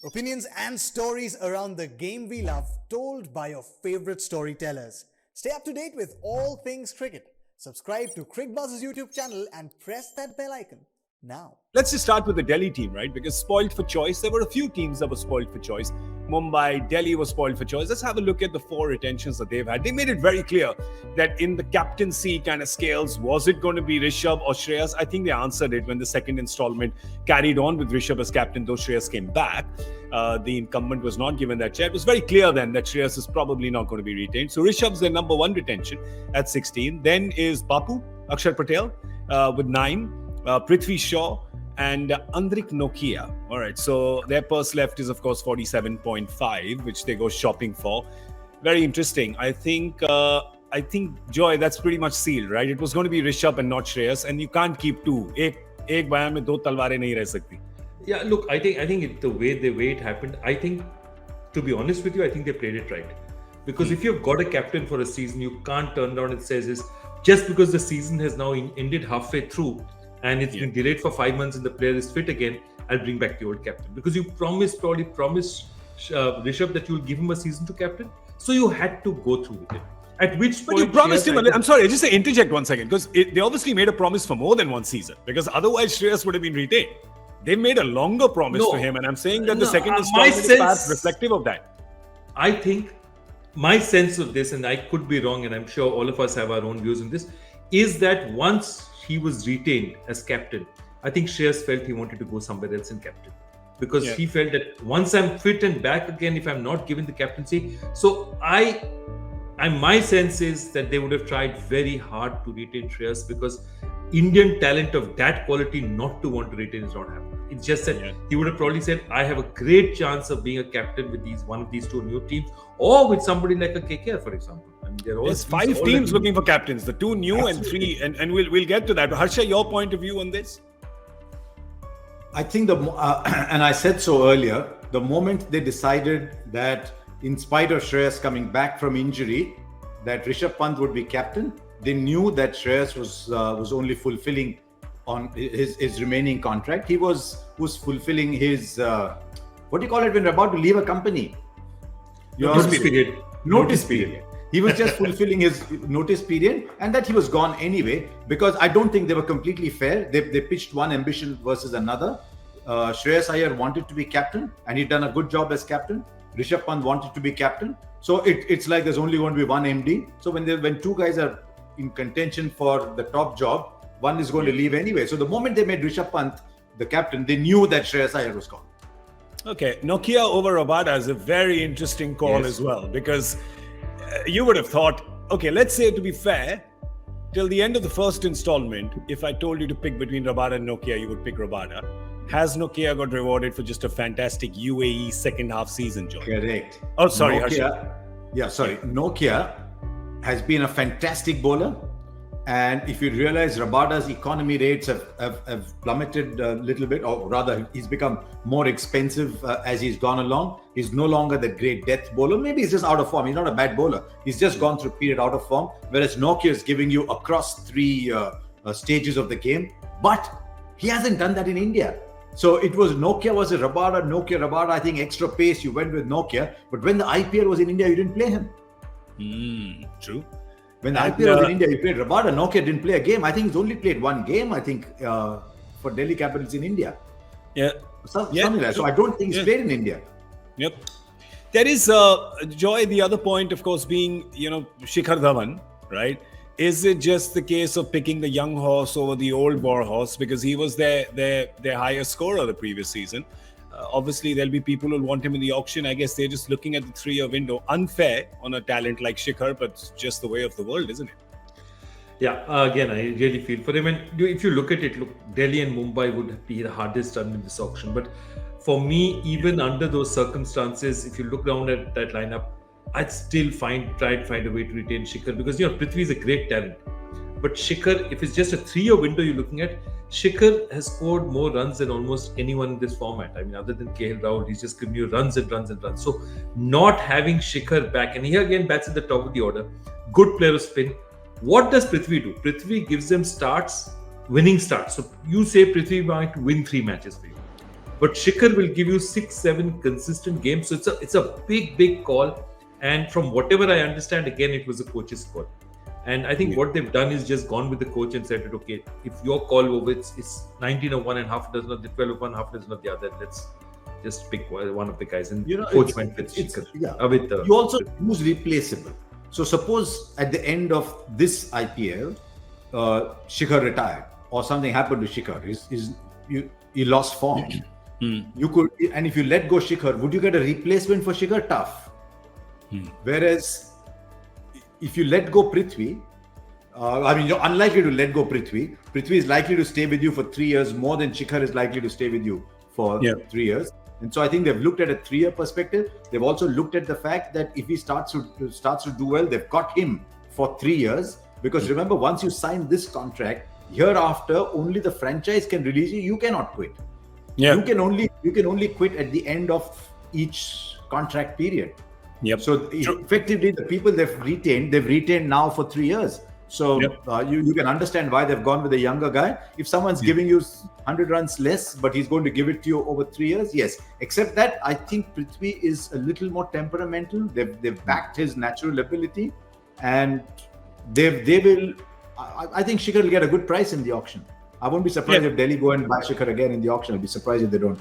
Opinions and stories around the game we love, told by your favorite storytellers. Stay up to date with all things cricket. Subscribe to Cricbuzz's YouTube channel and press that bell icon now. Let's just start with the Delhi team, right? Because spoiled for choice, there were a few teams that were spoiled for choice. Mumbai, Delhi was spoiled for choice. Let's have a look at the 4 retentions that they've had. They made it very clear that in the captaincy kind of scales, was it going to be Rishabh or Shreyas? I think they answered it when the second installment carried on with Rishabh as captain, though Shreyas came back. The incumbent was not given that chair. It was very clear then that Shreyas is probably not going to be retained. So Rishabh's their number 1 retention at 16. Then is Bapu, Akshar Patel with 9, Prithvi Shaw, and Andrik Nokia. All right, so their purse left is, of course, 47.5, which they go shopping for. Very interesting. I think, Joy, that's pretty much sealed, right? It was going to be Rishabh and not Shreyas, and you can't keep 2. एक बयान में 2 तलवारें नहीं रह सकती. Yeah, look, I think the way it happened, I think, to be honest with you, I think they played it right. Because if you've got a captain for a season, you can't turn around and say, just because the season has now ended halfway through, and it's been delayed for 5 months and the player is fit again, I'll bring back the old captain. Because you probably promised Rishabh that you'll give him a season to captain. So you had to go through with it. At which point... But you promised him... I'm sorry, just to interject 1 second. Because they obviously made a promise for more than 1 season. Because otherwise Shreyas would have been retained. They made a longer promise to him. And I'm saying that the second installment is perhaps reflective of that. I think my sense of this, and I could be wrong, and I'm sure all of us have our own views on this, is that once he was retained as captain, I think Shreyas felt he wanted to go somewhere else in captain. Because he felt that once I'm fit and back again, if I'm not given the captaincy. So my sense is that they would have tried very hard to retain Shreyas, because Indian talent of that quality not to want to retain is not happening. It's just that he would have probably said, I have a great chance of being a captain with one of these 2 new teams, or with somebody like a KKR, for example. I mean, there's 5 teams looking for captains, the 2 new and 3, and we'll get to that. But Harsha, your point of view on this? I think and I said so earlier, the moment they decided that in spite of Shreyas coming back from injury, that Rishabh Pant would be captain, they knew that Shreyas was only fulfilling on his remaining contract. He was fulfilling his what do you call it when you're about to leave a company? Notice period. Notice period. He was just fulfilling his notice period, and that he was gone anyway, because I don't think they were completely fair. They pitched one ambition versus another. Shreyas Iyer wanted to be captain, and he'd done a good job as captain. Rishabh Pant wanted to be captain. So it's like there's only going to be one MD. So when 2 guys are in contention for the top job, one is going to leave anyway. So the moment they made Rishabh Pant the captain, they knew that Shreyas Iyer was gone. Okay, Nokia over Rabada is a very interesting call as well, because you would have thought, okay, let's say, to be fair, till the end of the first installment, if I told you to pick between Rabada and Nokia, you would pick Rabada. Has Nokia got rewarded for just a fantastic UAE second half season, John? Correct. Oh, sorry, Nokia, Harsha. Nokia has been a fantastic bowler. And if you realize Rabada's economy rates have plummeted a little bit, or rather, he's become more expensive as he's gone along. He's no longer the great death bowler. Maybe he's just out of form. He's not a bad bowler. He's just gone through a period out of form. Whereas Nokia is giving you across 3 stages of the game. But he hasn't done that in India. So it was Nokia versus Rabada, Rabada. I think extra pace, you went with Nokia. But when the IPL was in India, you didn't play him. True. When the IPL was in India, you played Rabada. Nokia didn't play a game. I think he's only played 1 game, I think, for Delhi Capitals in India. Something like that. So I don't think he's played in India. Yep. There is, Joy, the other point, of course, being, Shikhar Dhawan, right? Is it just the case of picking the young horse over the old war horse? Because he was their highest scorer the previous season. Obviously, there'll be people who'll want him in the auction. I guess they're just looking at the 3-year window. Unfair on a talent like Shikhar, but it's just the way of the world, isn't it? Yeah, again, I really feel for him. And if you look at it, Delhi and Mumbai would be the hardest run in this auction. But for me, even under those circumstances, if you look down at that lineup, I'd still try to find a way to retain Shikhar, because Prithvi is a great talent. But Shikhar, if it's just a 3-year window you're looking at, Shikhar has scored more runs than almost anyone in this format. I mean, other than KL Rahul, he's just given you runs and runs and runs. So not having Shikhar back, and he again bats at the top of the order, good player of spin. What does Prithvi do? Prithvi gives them winning starts. So you say Prithvi might win 3 matches for you. But Shikhar will give you 6-7 consistent games. So it's a big call. And from whatever I understand, again, it was a coach's call. And I think what they've done is just gone with the coach and said, okay, if your call over, it's 19 of one and half a dozen of the 12 of one, half a dozen of the other. Let's just pick one of the guys. And coach went with Shikhar. You also who's replaceable. So suppose at the end of this IPL, Shikhar retired or something happened to Shikhar. He lost form. You could, and if you let go Shikhar, would you get a replacement for Shikhar? Tough. Whereas if you let go Prithvi, you're unlikely to let go Prithvi. Prithvi is likely to stay with you for 3 years more than Shikhar is likely to stay with you for 3 years. And so I think they've looked at a 3-year perspective. They've also looked at the fact that if he starts to do well, they've got him for 3 years. Because remember, once you sign this contract, hereafter only the franchise can release you. You cannot quit. You can only quit at the end of each contract period. So effectively, the people they've retained now for 3 years. So you can understand why they've gone with a younger guy. If someone's giving you 100 runs less, but he's going to give it to you over 3 years, yes. Except that I think Prithvi is a little more temperamental. They've backed his natural ability, and they will. I think Shikhar will get a good price in the auction. I won't be surprised if Delhi go and buy Shikhar again in the auction. I'll be surprised if they don't.